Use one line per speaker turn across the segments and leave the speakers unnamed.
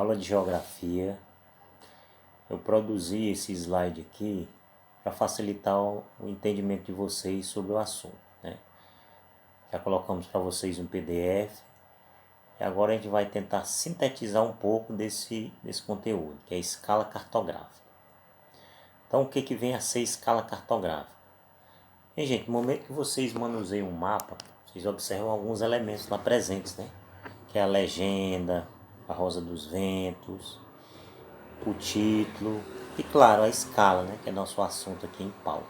aula de geografia. Eu produzi esse slide aqui para facilitar o entendimento de vocês sobre o assunto, né? Já colocamos para vocês um PDF e agora a gente vai tentar sintetizar um pouco desse conteúdo, que é a escala cartográfica. Então, o que vem a ser escala cartográfica? E, gente, no momento que vocês manuseiam um mapa, vocês observam alguns elementos lá presentes, né? Que é a legenda, a rosa dos ventos, o título e, claro, a escala, né? Que é nosso assunto aqui em pauta.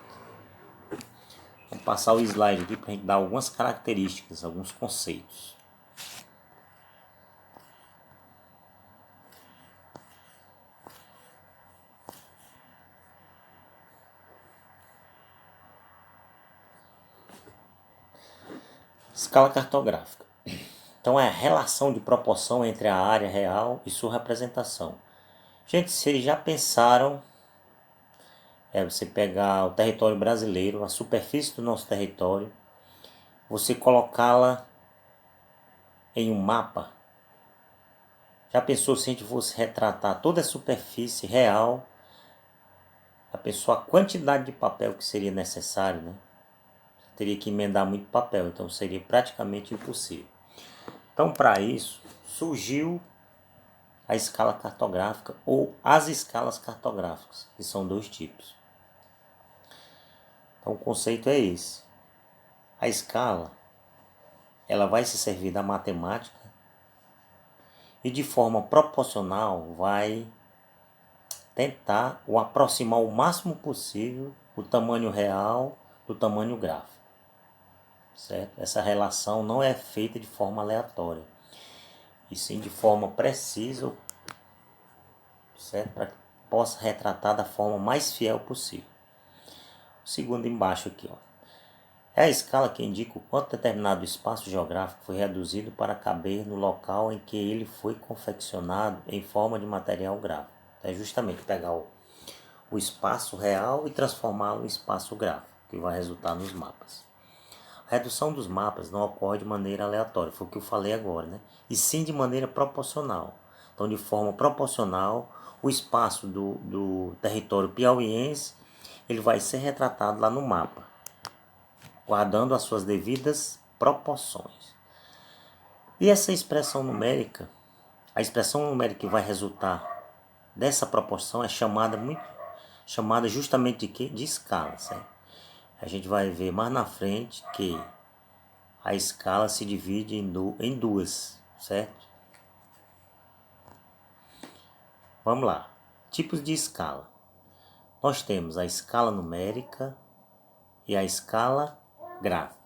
Vamos passar o slide aqui para a gente dar algumas características, alguns conceitos. Escala cartográfica. Então é a relação de proporção entre a área real e sua representação. Gente, vocês já pensaram você pegar o território brasileiro, a superfície do nosso território, você colocá-la em um mapa? Já pensou se a gente fosse retratar toda a superfície real? Já pensou a quantidade de papel que seria necessário, né? Teria que emendar muito papel, então seria praticamente impossível. Então, para isso, surgiu a escala cartográfica ou as escalas cartográficas, que são dois tipos. Então, o conceito é esse. A escala, ela vai se servir da matemática e de forma proporcional vai tentar ou aproximar o máximo possível o tamanho real do tamanho gráfico. Certo? Essa relação não é feita de forma aleatória, e sim de forma precisa, certo? Para que possa retratar da forma mais fiel possível. O segundo embaixo aqui, ó, é a escala que indica o quanto determinado espaço geográfico foi reduzido para caber no local em que ele foi confeccionado em forma de material gráfico. É justamente pegar o espaço real e transformá-lo em espaço gráfico, que vai resultar nos mapas. A redução dos mapas não ocorre de maneira aleatória, foi o que eu falei agora, né? E sim de maneira proporcional. Então, de forma proporcional, o espaço do território piauiense ele vai ser retratado lá no mapa, guardando as suas devidas proporções. E essa expressão numérica, a expressão numérica que vai resultar dessa proporção é chamada justamente de quê? De escala, certo? A gente vai ver mais na frente que a escala se divide em duas, certo? Vamos lá. Tipos de escala. Nós temos a escala numérica e a escala gráfica.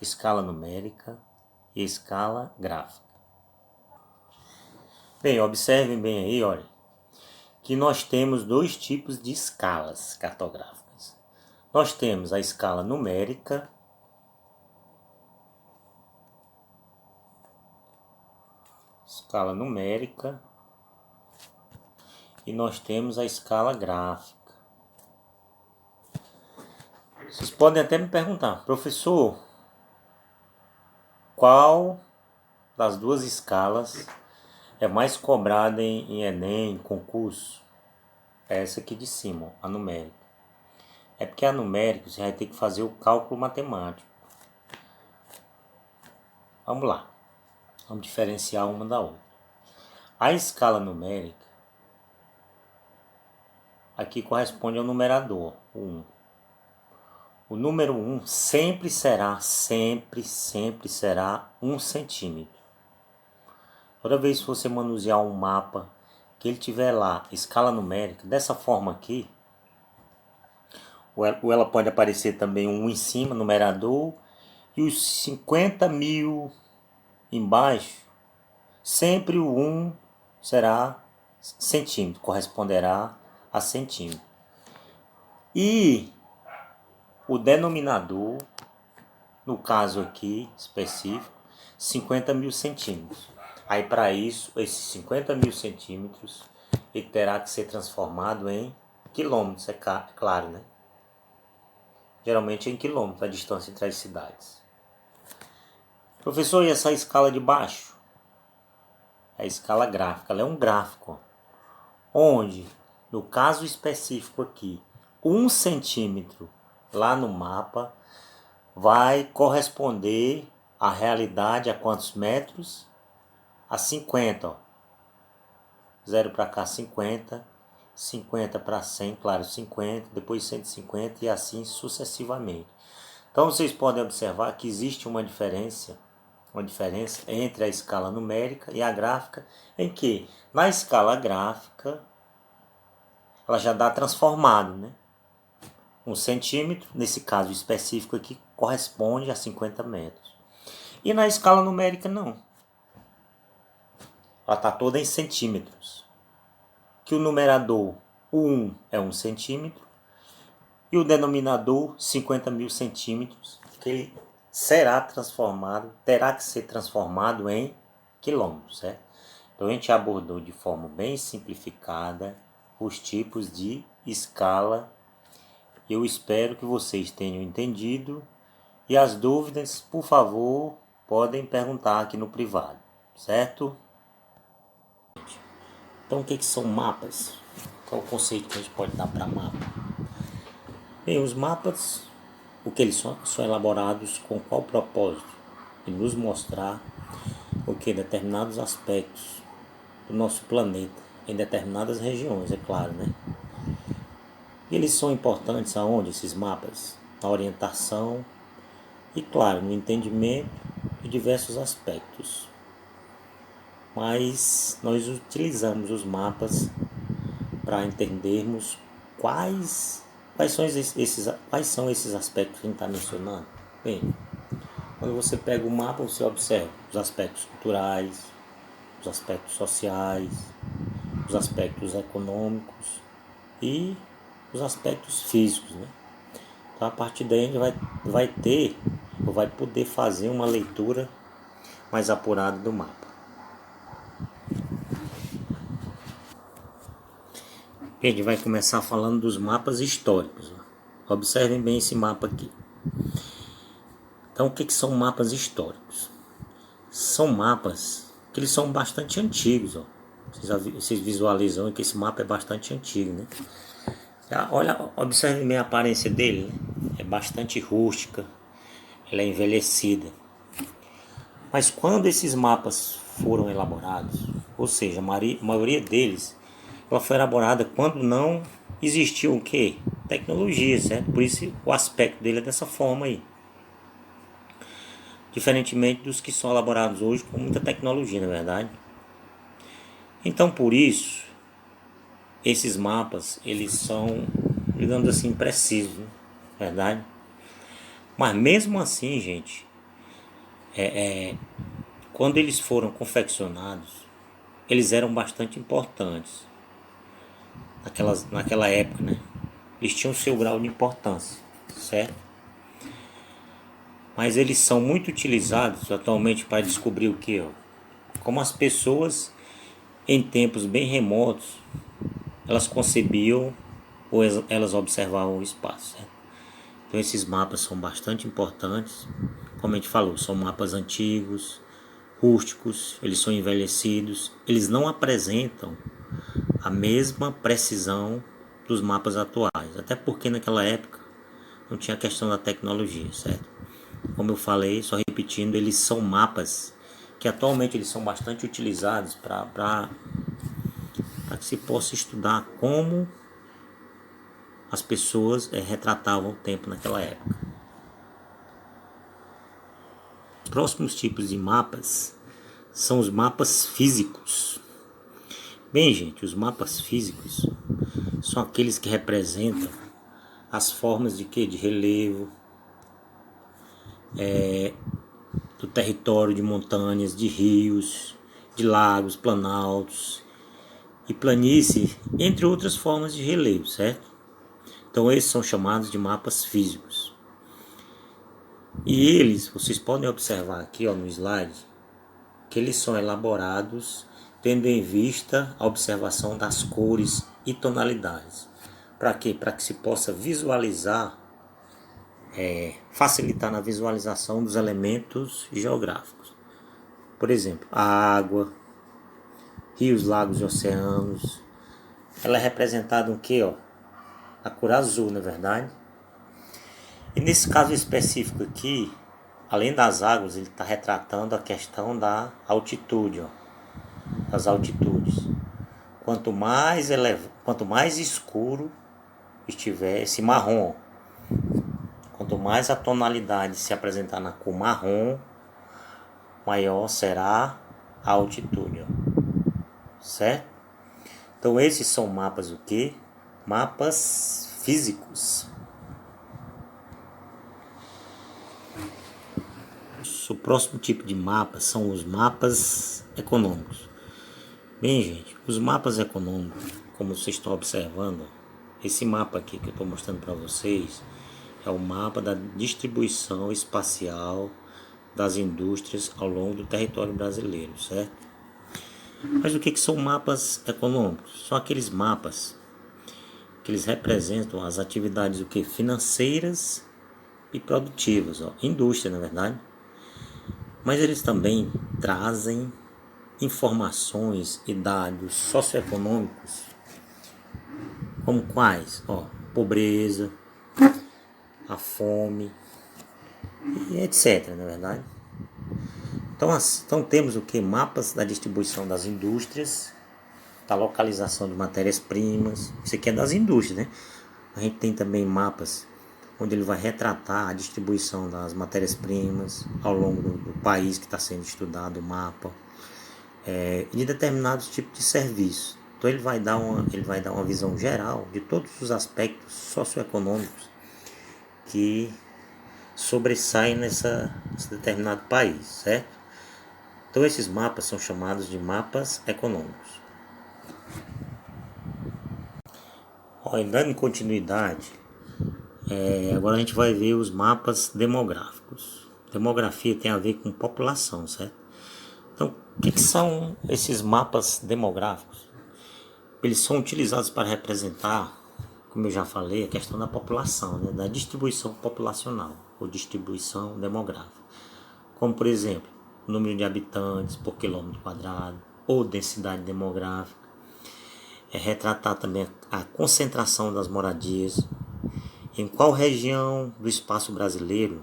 Escala numérica e escala gráfica. Bem, observem bem aí, olha, que nós temos dois tipos de escalas cartográficas. Nós temos a escala numérica e nós temos a escala gráfica. Vocês podem até me perguntar, professor, qual das duas escalas é mais cobrada em Enem, em concurso? É essa aqui de cima, a numérica. É porque a numérica você vai ter que fazer o cálculo matemático. Vamos lá. Vamos diferenciar uma da outra. A escala numérica aqui corresponde ao numerador, o 1. O número 1 sempre será 1 centímetro. Toda vez que você manusear um mapa, que ele tiver lá escala numérica, dessa forma aqui, ou ela pode aparecer também um em cima, numerador, e os 50.000 embaixo, sempre o 1 será centímetro, corresponderá a centímetro. E o denominador, no caso aqui específico, 50.000 centímetros. Aí para isso, esses 50.000 centímetros, ele terá que ser transformado em quilômetros, é claro, né? Geralmente em quilômetros a distância entre as cidades. Professor, e essa escala de baixo? a escala gráfica. Ela é um gráfico, onde, no caso específico aqui, 1 centímetro lá no mapa vai corresponder à realidade a quantos metros? A 50, ó. 0 para cá 50, 50 para 100, claro, 50, depois 150 e assim sucessivamente. Então vocês podem observar que existe uma diferença entre a escala numérica e a gráfica, em que na escala gráfica ela já dá transformado, né? 1 centímetro, nesse caso específico aqui, corresponde a 50 metros. E na escala numérica não. Ela está toda em centímetros. Que o numerador, o 1 é 1 centímetro, e o denominador 50.000 centímetros, que ele será transformado, terá que ser transformado em quilômetros, certo? Então a gente abordou de forma bem simplificada os tipos de escala. Eu espero que vocês tenham entendido, e as dúvidas, por favor, podem perguntar aqui no privado, certo? Então o que são mapas? Qual o conceito que a gente pode dar para mapa? Bem, os mapas, o que eles são elaborados com qual propósito? De nos mostrar o que determinados aspectos do nosso planeta, em determinadas regiões, é claro, né? E eles são importantes aonde esses mapas? Na orientação e, claro, no entendimento de diversos aspectos. Mas nós utilizamos os mapas para entendermos quais são esses aspectos que a gente está mencionando. Bem, quando você pega o mapa, você observa os aspectos culturais, os aspectos sociais, os aspectos econômicos e os aspectos físicos, né? Então, a partir daí, a gente vai poder fazer uma leitura mais apurada do mapa. A gente vai começar falando dos mapas históricos. Observem bem esse mapa aqui. Então, o que são mapas históricos? São mapas que eles são bastante antigos. Ó. Vocês visualizam que esse mapa é bastante antigo, né? Olha, observem bem a aparência dele. Né? É bastante rústica, ela é envelhecida. Mas quando esses mapas foram elaborados, ou seja, a maioria deles, ela foi elaborada quando não existiu o quê? Tecnologia, certo? Por isso o aspecto dele é dessa forma aí. Diferentemente dos que são elaborados hoje com muita tecnologia, na verdade. Então, por isso, esses mapas, eles são, digamos assim, precisos, né? Verdade? Mas mesmo assim, gente, quando eles foram confeccionados, eles eram bastante importantes naquela época, né? Eles tinham seu grau de importância, certo? Mas eles são muito utilizados atualmente para descobrir o que? Como as pessoas em tempos bem remotos elas concebiam ou elas observavam o espaço, certo? Então esses mapas são bastante importantes. Como a gente falou, são mapas antigos, rústicos, eles são envelhecidos, eles não apresentam a mesma precisão dos mapas atuais, até porque naquela época não tinha a questão da tecnologia, certo? Como eu falei, só repetindo, eles são mapas que atualmente eles são bastante utilizados para que se possa estudar como as pessoas retratavam o tempo naquela época. Os próximos tipos de mapas são os mapas físicos. Bem, gente, os mapas físicos são aqueles que representam as formas de quê? De relevo, do território, de montanhas, de rios, de lagos, planaltos e planície, entre outras formas de relevo, certo? Então esses são chamados de mapas físicos. E eles, vocês podem observar aqui no slide, que eles são elaborados tendo em vista a observação das cores e tonalidades. Para quê? Para que se possa visualizar, facilitar na visualização dos elementos geográficos. Por exemplo, a água, rios, lagos e oceanos. Ela é representada o quê, ó? A cor azul, não é verdade? E nesse caso específico aqui, além das águas, ele está retratando a questão da altitude, ó, das altitudes. Quanto mais escuro estiver esse marrom, quanto mais a tonalidade se apresentar na cor marrom, maior será a altitude, ó. Certo? Então esses são mapas o quê? Mapas físicos. O próximo tipo de mapa são os mapas econômicos. Bem, gente, os mapas econômicos, como vocês estão observando, esse mapa aqui que eu estou mostrando para vocês é o mapa da distribuição espacial das indústrias ao longo do território brasileiro, certo? Mas o que são mapas econômicos? São aqueles mapas que eles representam as atividades financeiras e produtivas, ó, indústria, na verdade. Mas eles também trazem informações e dados socioeconômicos, como quais? Ó, pobreza, a fome e etc, na verdade. Então temos o que? Mapas da distribuição das indústrias, da localização de matérias-primas, isso aqui é das indústrias, né? A gente tem também mapas onde ele vai retratar a distribuição das matérias-primas ao longo do país que está sendo estudado, o mapa, de determinados tipos de serviços. Então ele vai dar uma visão geral de todos os aspectos socioeconômicos que sobressaem nesse determinado país, certo? Então esses mapas são chamados de mapas econômicos. Dando continuidade, agora a gente vai ver os mapas demográficos. Demografia tem a ver com população, certo? Então, o que são esses mapas demográficos? Eles são utilizados para representar, como eu já falei, a questão da população, né? Da distribuição populacional ou distribuição demográfica. Como, por exemplo, o número de habitantes por quilômetro quadrado ou densidade demográfica. Retratar também a concentração das moradias, em qual região do espaço brasileiro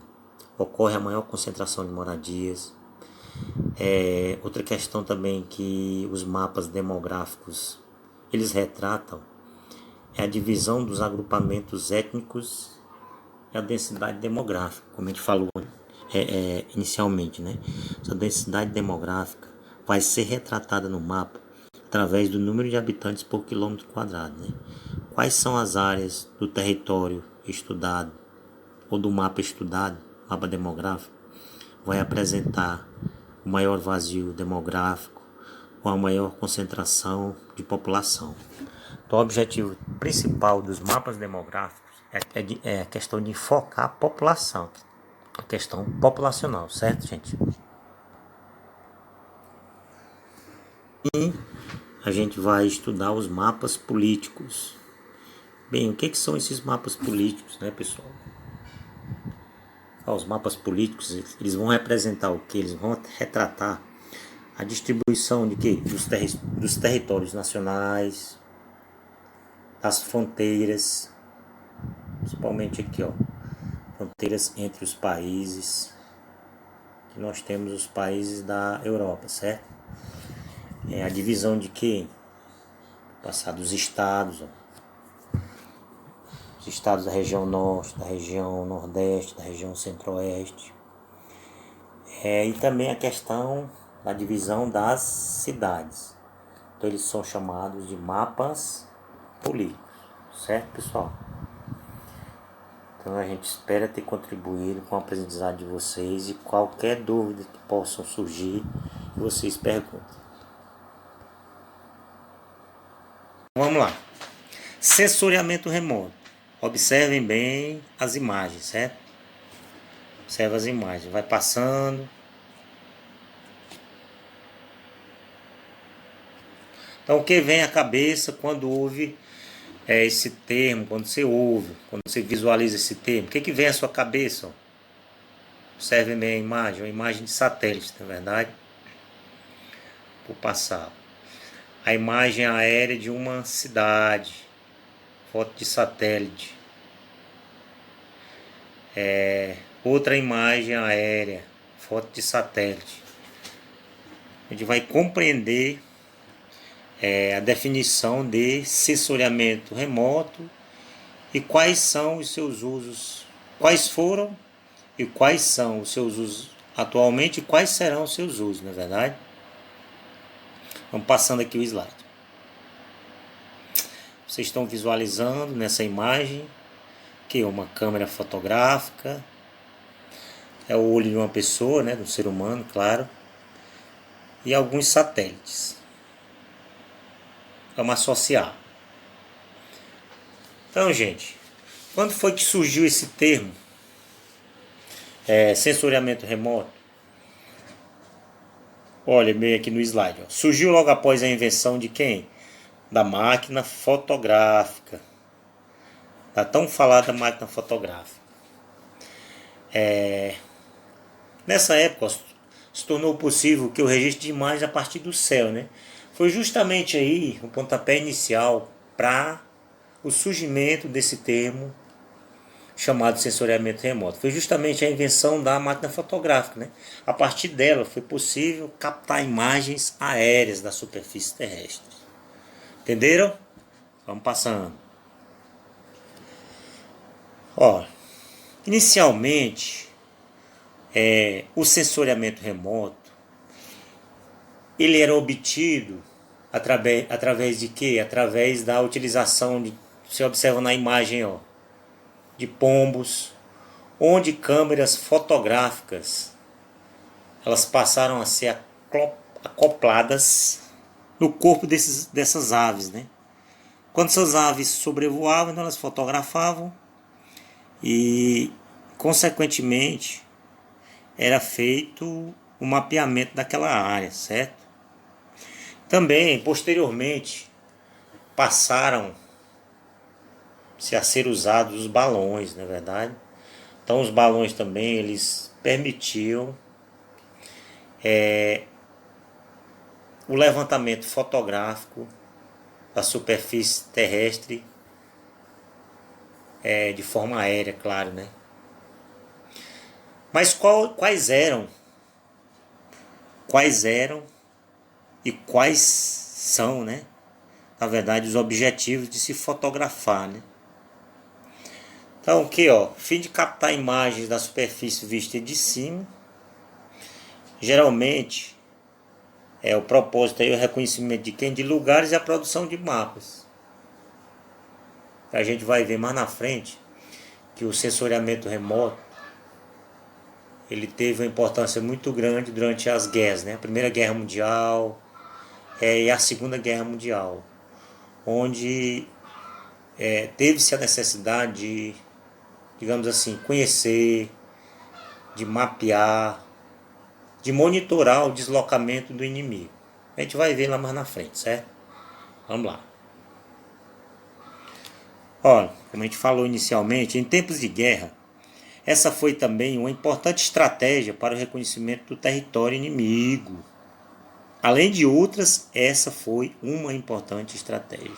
ocorre a maior concentração de moradias. Outra questão também que os mapas demográficos eles retratam é a divisão dos agrupamentos étnicos e a densidade demográfica, como a gente falou inicialmente, né? Essa densidade demográfica vai ser retratada no mapa através do número de habitantes por quilômetro quadrado, né? Quais são as áreas do território estudado ou do mapa estudado, mapa demográfico, vai apresentar o maior vazio demográfico ou a maior concentração de população. Então, o objetivo principal dos mapas demográficos é a questão de focar a população, a questão populacional, certo, gente? E a gente vai estudar os mapas políticos. Bem, o que são esses mapas políticos, né, pessoal? Os mapas políticos, eles vão representar o que? Eles vão retratar a distribuição de quê? Dos territórios nacionais, das fronteiras, principalmente aqui, ó, fronteiras entre os países, que nós temos os países da Europa, certo? A divisão de quê? Passar dos estados, ó. Os estados da região norte, da região nordeste, da região centro-oeste. E também a questão da divisão das cidades. Então eles são chamados de mapas políticos, certo, pessoal? Então a gente espera ter contribuído com a aprendizagem de vocês e qualquer dúvida que possam surgir, vocês perguntem. Vamos lá. Sensoriamento remoto. Observem bem as imagens, certo? Observe as imagens. Vai passando. Então, o que vem à cabeça quando ouve esse termo, quando você visualiza esse termo? O que vem à sua cabeça? Observem bem a imagem, uma imagem de satélite, na verdade. Vou passar. a imagem aérea de uma cidade, foto de satélite. Outra imagem aérea, foto de satélite. A gente vai compreender a definição de sensoriamento remoto e quais são os seus usos, quais foram e quais são os seus usos atualmente e quais serão os seus usos, não é verdade? Vamos passando aqui o slide. Vocês estão visualizando nessa imagem que é uma câmera fotográfica, é o olho de uma pessoa, né, de um ser humano, claro, e alguns satélites. Vamos associar. Então, gente, quando foi que surgiu esse termo? Sensoriamento remoto? Olha, meio aqui no slide. Ó. Surgiu logo após a invenção de quem? Da máquina fotográfica. Da tão falada máquina fotográfica. Nessa época, se tornou possível que o registro de imagens a partir do céu, né? Foi justamente aí o pontapé inicial para o surgimento desse termo chamado sensoriamento remoto. Foi justamente a invenção da máquina fotográfica, né? A partir dela foi possível captar imagens aéreas da superfície terrestre. Entenderam? Vamos passando. Ó, inicialmente, o sensoriamento remoto ele era obtido através de quê? Através da utilização de, você observa na imagem, ó, de pombos, onde câmeras fotográficas elas passaram a ser acopladas no corpo dessas aves, né? Quando essas aves sobrevoavam, então elas fotografavam e, consequentemente, era feito o mapeamento daquela área, certo? Também, posteriormente, passaram-se a ser usados os balões, não é verdade? Então, os balões também, eles permitiam o levantamento fotográfico da superfície terrestre de forma aérea, claro, né? Mas quais eram e quais são, né? Na verdade, os objetivos de se fotografar, né? Então, aqui, ó, fim de captar imagens da superfície vista de cima. Geralmente, o propósito aí é o reconhecimento de quem? De lugares e a produção de mapas. A gente vai ver mais na frente que o sensoriamento remoto ele teve uma importância muito grande durante as guerras, né? A Primeira Guerra Mundial e a Segunda Guerra Mundial, onde teve-se a necessidade de, digamos assim, conhecer, de mapear, de monitorar o deslocamento do inimigo. A gente vai ver lá mais na frente, certo? Vamos lá. Olha, como a gente falou inicialmente, em tempos de guerra, essa foi também uma importante estratégia para o reconhecimento do território inimigo. Além de outras, essa foi uma importante estratégia.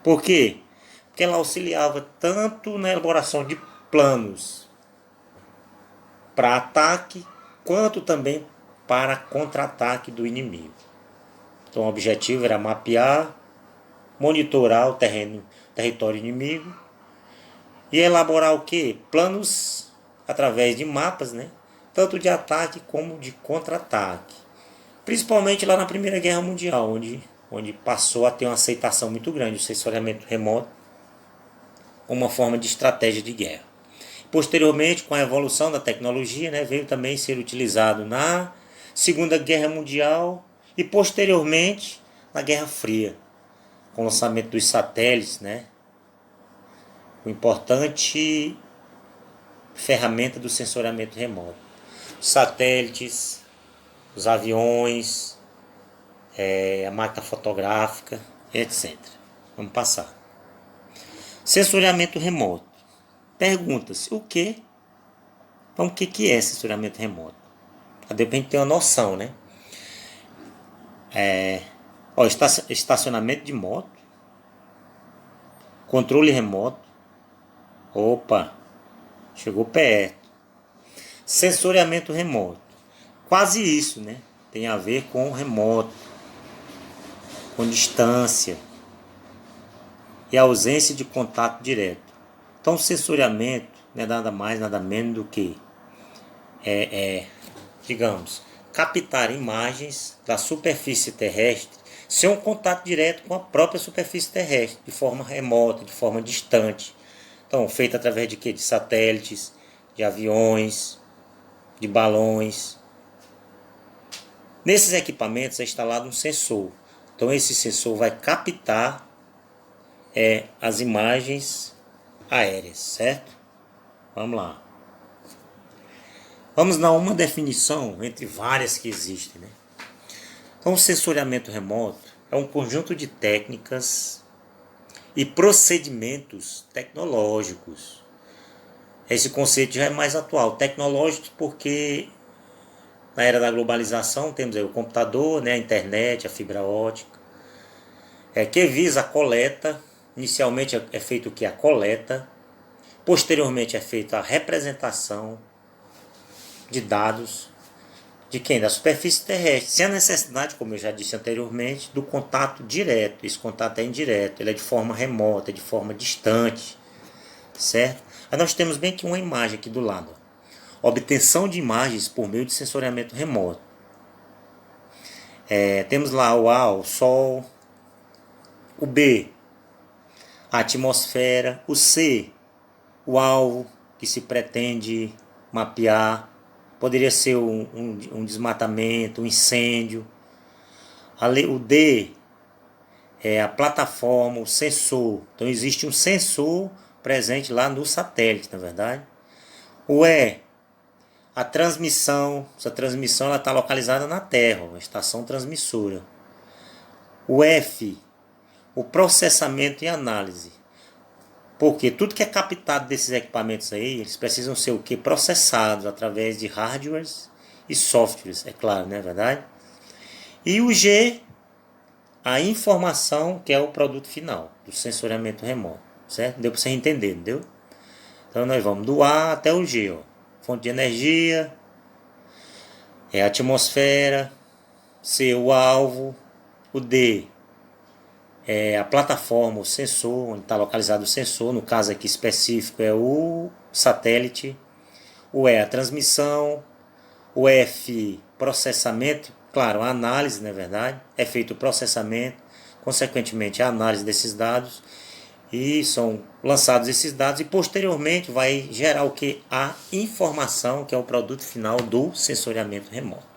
Por quê? Porque ela auxiliava tanto na elaboração de planos para ataque, quanto também para contra-ataque do inimigo. Então o objetivo era mapear, monitorar o território inimigo e elaborar o quê? Planos através de mapas, né? Tanto de ataque como de contra-ataque. Principalmente lá na Primeira Guerra Mundial, onde passou a ter uma aceitação muito grande o sensoriamento remoto como uma forma de estratégia de guerra. Posteriormente, com a evolução da tecnologia, né, veio também ser utilizado na Segunda Guerra Mundial e posteriormente na Guerra Fria, com o lançamento dos satélites, né, uma importante ferramenta do sensoriamento remoto. Os satélites, os aviões, a máquina fotográfica, etc. Vamos passar. Sensoriamento remoto. Pergunta-se o que? Então, o que é sensoriamento remoto? Para a gente ter uma noção, né? Ó, estacionamento de moto, controle remoto. Opa, chegou perto. Sensoriamento remoto. Quase isso, né? Tem a ver com remoto, com distância e ausência de contato direto. Então, o sensoriamento não é nada mais, nada menos do que, digamos, captar imagens da superfície terrestre sem um contato direto com a própria superfície terrestre, de forma remota, de forma distante. Então, feito através de quê? De satélites, de aviões, de balões. Nesses equipamentos é instalado um sensor. Então, esse sensor vai captar as imagens aéreas, certo? Vamos lá. Vamos dar uma definição entre várias que existem, né? Então, o sensoriamento remoto é um conjunto de técnicas e procedimentos tecnológicos. Esse conceito já é mais atual. Tecnológicos porque na era da globalização temos aí o computador, né, a internet, a fibra ótica, que visa a coleta. Inicialmente é feito o que? A coleta. Posteriormente é feita a representação de dados de quem? Da superfície terrestre, sem a necessidade, como eu já disse anteriormente, do contato direto. Esse contato é indireto, ele é de forma remota, de forma distante, certo? Aí nós temos bem que uma imagem aqui do lado. Obtenção de imagens por meio de sensoriamento remoto. Temos lá o A, o Sol, o B, a atmosfera, o C, o alvo que se pretende mapear. Poderia ser um desmatamento, um incêndio. O D é a plataforma, o sensor. Então existe um sensor presente lá no satélite, na verdade. O E, a transmissão. Essa transmissão está localizada na Terra, uma estação transmissora. O F, o processamento e análise. Porque tudo que é captado desses equipamentos aí, eles precisam ser o que? Processados através de hardwares e softwares, é claro, não é verdade? E o G, a informação, que é o produto final do sensoriamento remoto, certo? Deu para você entender, entendeu? Então nós vamos do A até o G, ó. Fonte de energia, a atmosfera, C, o alvo, o D, a plataforma, o sensor, onde está localizado o sensor, no caso aqui específico é o satélite, o E, a transmissão, o F, processamento, claro, a análise, na verdade, é feito o processamento, consequentemente a análise desses dados, e são lançados esses dados, e posteriormente vai gerar o que? A informação, que é o produto final do sensoriamento remoto.